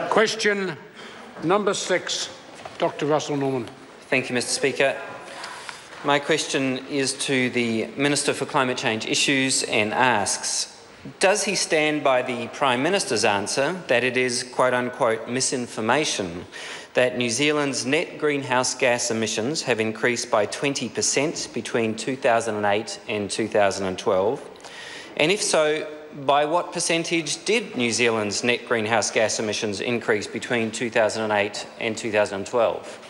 Question number 6, Dr. Russel Norman. Thank you, Mr. Speaker. My question is to the Minister for Climate Change Issues and asks, does he stand by the Prime Minister's answer that it is quote-unquote misinformation that New Zealand's net greenhouse gas emissions have increased by 20% between 2008 and 2012? And if so, by what percentage did New Zealand's net greenhouse gas emissions increase between 2008 and 2012?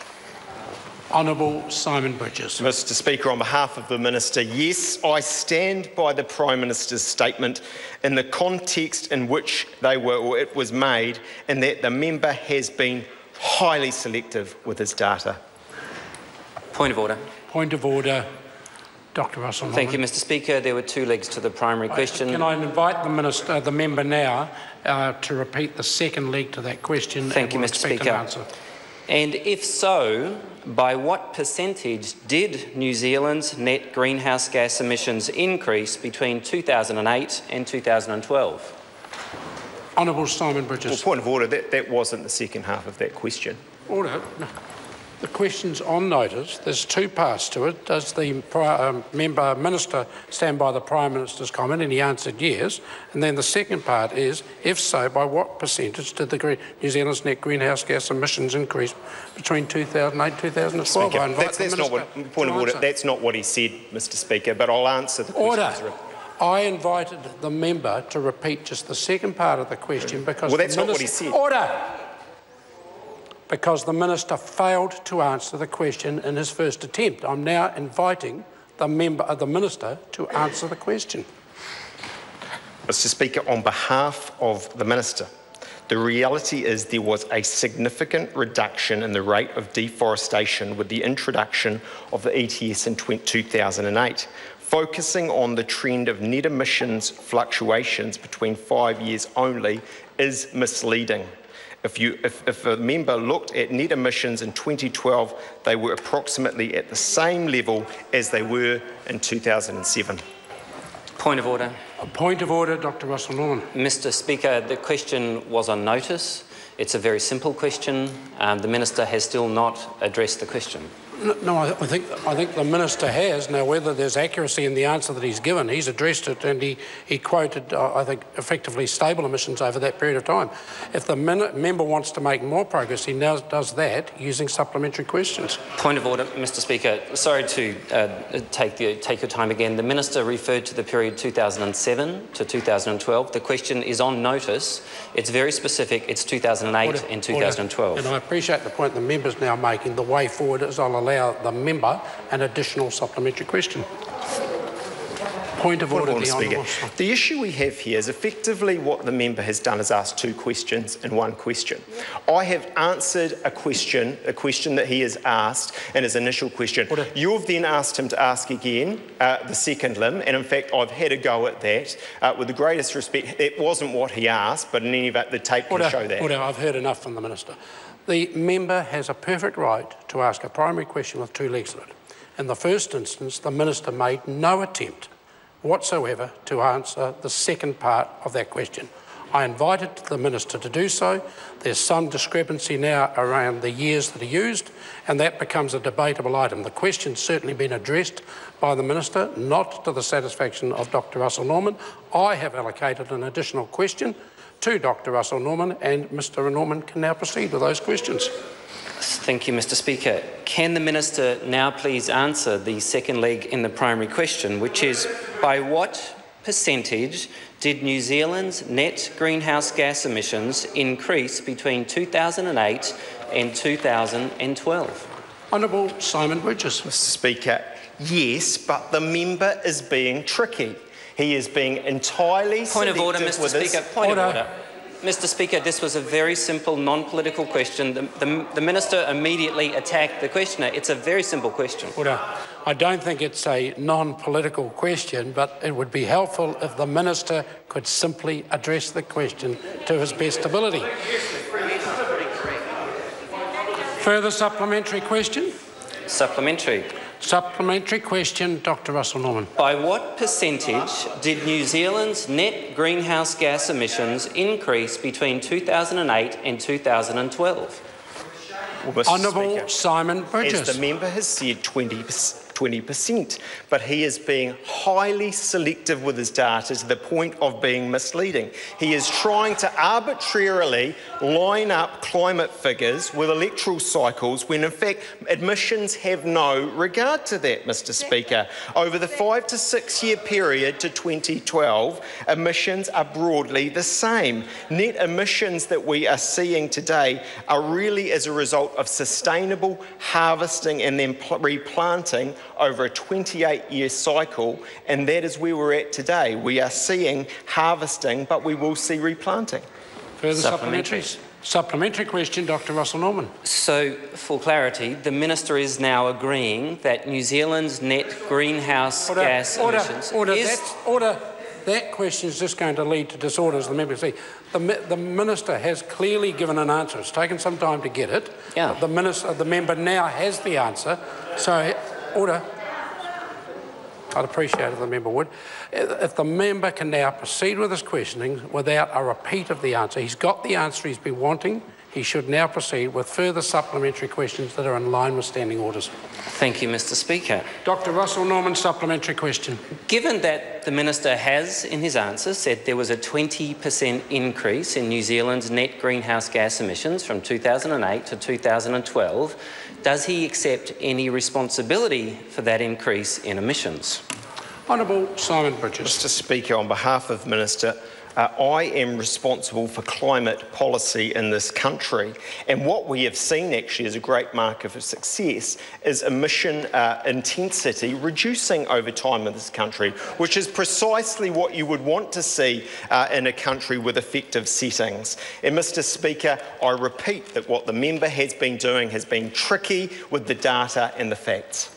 Honourable Simon Bridges. Mr. Speaker, on behalf of the Minister, yes, I stand by the Prime Minister's statement in the context in which it was made, and that the member has been highly selective with his data. Point of order. Point of order. Dr. Russell Norman. Thank you, Mr. Speaker. There were 2 legs to the primary question. Can I invite the member now to repeat the second leg to that question? Thank you, Mr. Speaker. And if so, by what percentage did New Zealand's net greenhouse gas emissions increase between 2008 and 2012? Honourable Simon Bridges. Well, point of order, that wasn't the second half of that question. Order. No. The question's on notice. There's 2 parts to it. Does the Minister stand by the Prime Minister's comment? And he answered yes. And then the second part is, if so, by what percentage did the New Zealand's net greenhouse gas emissions increase between 2008 and 2012? Speaker, that's not what, point of order, that's not what he said, Mr. Speaker, but I'll answer the question. Order. I invited the member to repeat just the second part of the question because that's not what he said. Order. Because the Minister failed to answer the question in his first attempt. I'm now inviting the Minister to answer the question. Mr. Speaker, on behalf of the Minister, the reality is there was a significant reduction in the rate of deforestation with the introduction of the ETS in 2008. Focusing on the trend of net emissions fluctuations between 5 years only is misleading. If a member looked at net emissions in 2012, they were approximately at the same level as they were in 2007. Point of order. A point of order, Dr. Russel Norman. Mr. Speaker, the question was on notice. It's a very simple question. The Minister has still not addressed the question. No, I think the Minister has. Now, whether there's accuracy in the answer that he's given, he's addressed it, and he quoted, I think, effectively stable emissions over that period of time. If the member wants to make more progress, he now does that using supplementary questions. Point of order, Mr. Speaker. Sorry to take your time again. The Minister referred to the period 2007 to 2012. The question is on notice. It's very specific. It's 2008 and 2012. And I appreciate the point the member's now making. The way forward is I'll allow the member an additional supplementary question. Point of order, Speaker. The issue we have here is effectively what the member has done is asked 2 questions in 1 question. I have answered a question that he has asked in his initial question. You've then asked him to ask again the second limb, and in fact I've had a go at that. With the greatest respect, it wasn't what he asked, but in any event the tape can show that. I've heard enough from the Minister. The member has a perfect right to ask a primary question with 2 legs to it. In the first instance, the Minister made no attempt whatsoever to answer the second part of that question. I invited the Minister to do so. There's some discrepancy now around the years that are used, and that becomes a debatable item. The question's certainly been addressed by the Minister, not to the satisfaction of Dr. Russel Norman. I have allocated an additional question to Dr. Russel Norman, and Mr. Norman can now proceed with those questions. Thank you, Mr. Speaker. Can the Minister now please answer the second leg in the primary question, which is by what percentage did New Zealand's net greenhouse gas emissions increase between 2008 and 2012? Honourable Simon Bridges. Mr. Speaker, yes, but the member is being tricky. He is being entirely Point of order, Mr. Speaker. Point of order. Mr. Speaker, this was a very simple, non-political question. The Minister immediately attacked the questioner. It's a very simple question. Order. I don't think it's a non-political question, but it would be helpful if the Minister could simply address the question to his best ability. Further supplementary question? Supplementary. Supplementary question, Dr. Russell Norman. By what percentage did New Zealand's net greenhouse gas emissions increase between 2008 and 2012? Well, Honourable Speaker, Simon Bridges. as the member has said, 20%, but he is being highly selective with his data to the point of being misleading. He is trying to arbitrarily line up climate figures with electoral cycles when in fact emissions have no regard to that, Mr. Speaker. Over the 5 to 6 year period to 2012, emissions are broadly the same. Net emissions that we are seeing today are really as a result of sustainable harvesting and then replanting over a 28-year cycle, and that is where we're at today. We are seeing harvesting, but we will see replanting. Further supplementaries? Supplementary question, Dr. Russell Norman. So, for clarity, the Minister is now agreeing that New Zealand's net greenhouse gas emissions That question is just going to lead to disorder, as the member see. The Minister has clearly given an answer. It's taken some time to get it. Yeah. The member now has the answer. So, order. I'd appreciate it if the member would. If the member can now proceed with his questioning without a repeat of the answer. He's got the answer he's been wanting. He should now proceed with further supplementary questions that are in line with standing orders. Thank you, Mr. Speaker. Dr. Russell Norman, supplementary question. Given that the Minister has, in his answer, said there was a 20% increase in New Zealand's net greenhouse gas emissions from 2008 to 2012, does he accept any responsibility for that increase in emissions? Honourable Simon Bridges. Mr. Speaker, on behalf of the Minister, I am responsible for climate policy in this country, and what we have seen actually as a great marker of success is emission intensity reducing over time in this country, which is precisely what you would want to see in a country with effective settings. And Mr. Speaker, I repeat that what the member has been doing has been tricky with the data and the facts.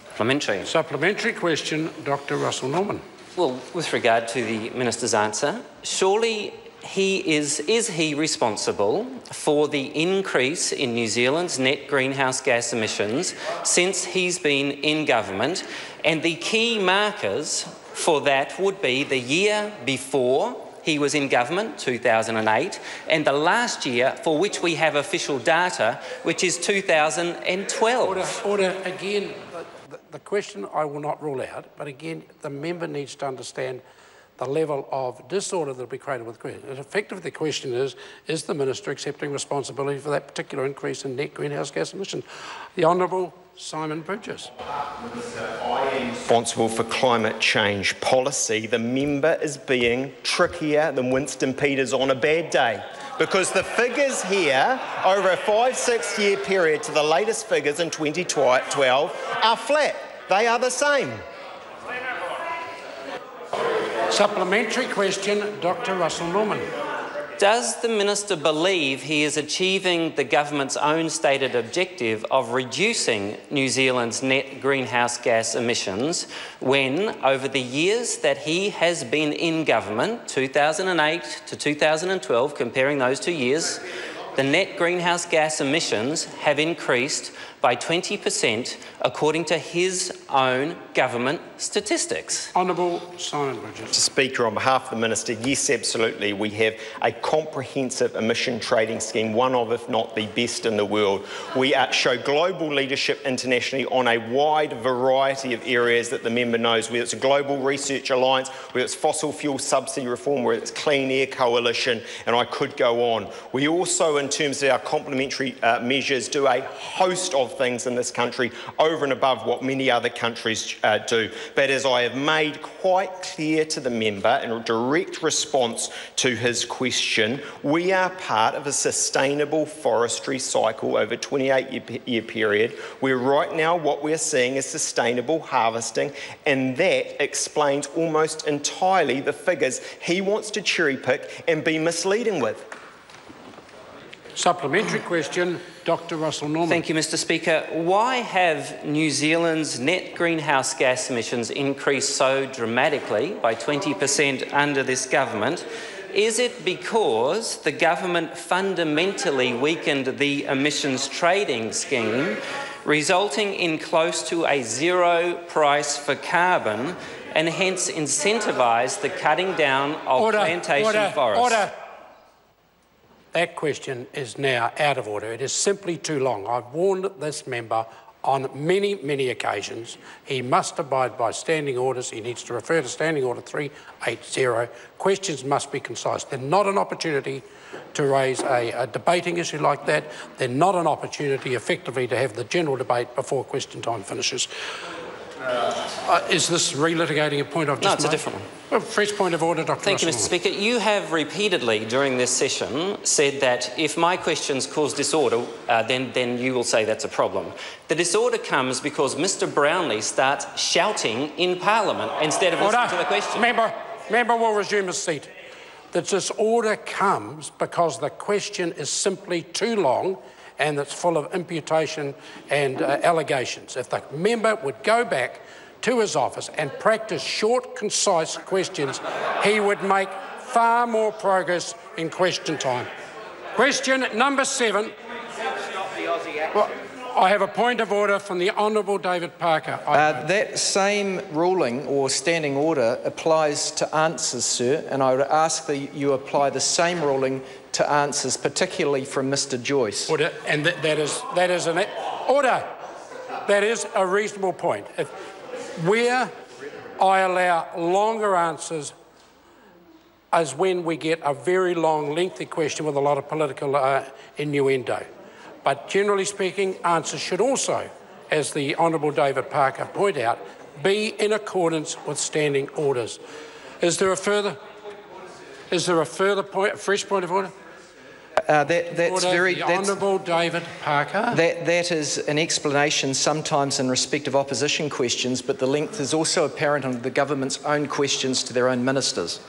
Supplementary. Supplementary question, Dr. Russell Norman. Well, with regard to the Minister's answer, surely is he responsible for the increase in New Zealand's net greenhouse gas emissions since he's been in government? And the key markers for that would be the year before he was in government, 2008, and the last year for which we have official data, which is 2012. Order again. The question I will not rule out, but again, the member needs to understand the level of disorder that will be created with the question. Effectively, the question is the Minister accepting responsibility for that particular increase in net greenhouse gas emissions? The Honourable Simon Bridges. I am responsible for climate change policy. The member is being trickier than Winston Peters on a bad day, because the figures here over a 5-6 year period to the latest figures in 2012 are flat. They are the same. Supplementary question, Dr. Russell Norman. Does the Minister believe he is achieving the government's own stated objective of reducing New Zealand's net greenhouse gas emissions when, over the years that he has been in government, 2008 to 2012, comparing those 2 years, the net greenhouse gas emissions have increased by 20% according to his own government statistics? Honourable Simon Bridges. Mr. Speaker, on behalf of the Minister, yes, absolutely. We have a comprehensive emission trading scheme, one of, if not the best in the world. We show global leadership internationally on a wide variety of areas that the member knows, whether it's a global research alliance, whether it's fossil fuel subsidy reform, whether it's clean air coalition, and I could go on. We also, in terms of our complementary measures, do a host of things in this country over and above what many other countries do. But as I have made quite clear to the member in a direct response to his question, we are part of a sustainable forestry cycle over a 28-year period, where right now what we're seeing is sustainable harvesting, and that explains almost entirely the figures he wants to cherry pick and be misleading with. Supplementary question, Dr. Russell Norman. Thank you, Mr. Speaker. Why have New Zealand's net greenhouse gas emissions increased so dramatically by 20% under this government? Is it because the government fundamentally weakened the emissions trading scheme, resulting in close to a zero price for carbon and hence incentivise the cutting down of plantation forests. Order. That question is now out of order. It is simply too long. I've warned this member on many, many occasions. He must abide by standing orders. He needs to refer to Standing Order 380. Questions must be concise. They're not an opportunity to raise a debating issue like that. They're not an opportunity effectively to have the general debate before question time finishes. Is this relitigating a point I've just made? No, it's a different one. Well, fresh point of order, Dr. Russel. Thank you, Mr. Speaker. You have repeatedly during this session said that if my questions cause disorder, then you will say that's a problem. The disorder comes because Mr. Brownlee starts shouting in Parliament instead of listening to the question. Member will resume his seat. The disorder comes because the question is simply too long and it's full of imputation and allegations. If the member would go back to his office and practice short, concise questions, he would make far more progress in question time. Question number 7. Well, I have a point of order from the Honourable David Parker. That same ruling or standing order applies to answers, sir, and I would ask that you apply the same ruling to answers, particularly from Mr. Joyce. Order, and that is an order. That is a reasonable point. Where I allow longer answers is when we get a very long, lengthy question with a lot of political innuendo. But generally speaking, answers should also, as the Honourable David Parker pointed out, be in accordance with standing orders. Is there a further point, a fresh point of order? That's the Honourable David Parker. That is an explanation sometimes in respect of opposition questions, but the length is also apparent on the government's own questions to their own ministers.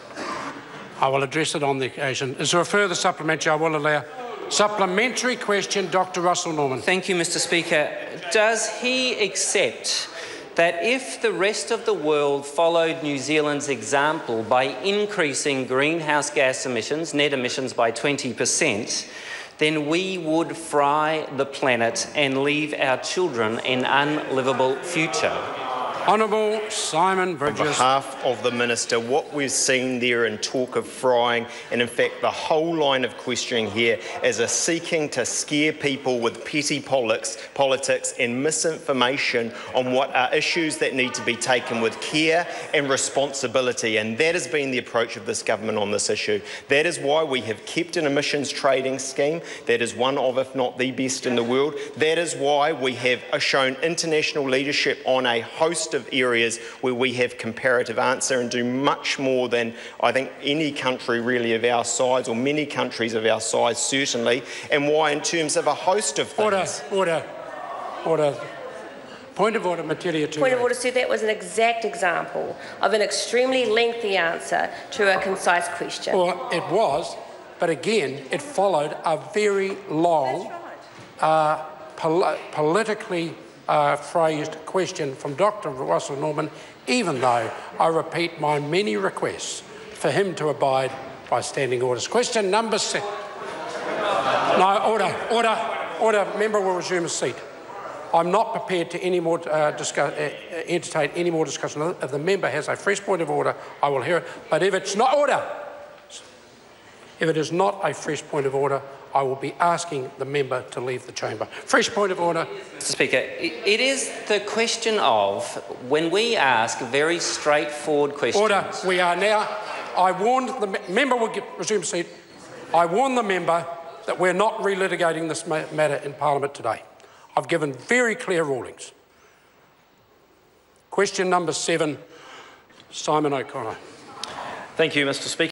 I will address it on the occasion. Is there a further supplementary? I will allow. Supplementary question, Dr. Russell Norman. Thank you, Mr. Speaker. Does he accept that if the rest of the world followed New Zealand's example by increasing greenhouse gas emissions, net emissions by 20%, then we would fry the planet and leave our children an unlivable future? Honourable Simon Bridges. On behalf of the Minister, what we've seen there in talk of frying, and in fact the whole line of questioning here, is a seeking to scare people with petty politics and misinformation on what are issues that need to be taken with care and responsibility. And that has been the approach of this government on this issue. That is why we have kept an emissions trading scheme that is one of, if not the best in the world. That is why we have shown international leadership on a host of areas where we have comparative answer and do much more than I think any country really of our size, or many countries of our size certainly, and why in terms of a host of things. Order. Point of order, Materia. Point of order, sir. That was an exact example of an extremely lengthy answer to a concise question. Well, it was, but again, it followed a very long, politically phrased question from Dr. Russell Norman, even though I repeat my many requests for him to abide by standing orders. Question number 6. No, order. Member will resume his seat. I'm not prepared to entertain any more discussion. If the member has a fresh point of order, I will hear it. But if it's not if it is not a fresh point of order, I will be asking the member to leave the chamber. Fresh point of order. Mr. Speaker, it is the question of when we ask very straightforward questions. Order. We are now. I warned the member will resume seat. I warned the member that we're not relitigating this matter in Parliament today. I've given very clear rulings. Question number 7, Simon O'Connor. Thank you, Mr. Speaker.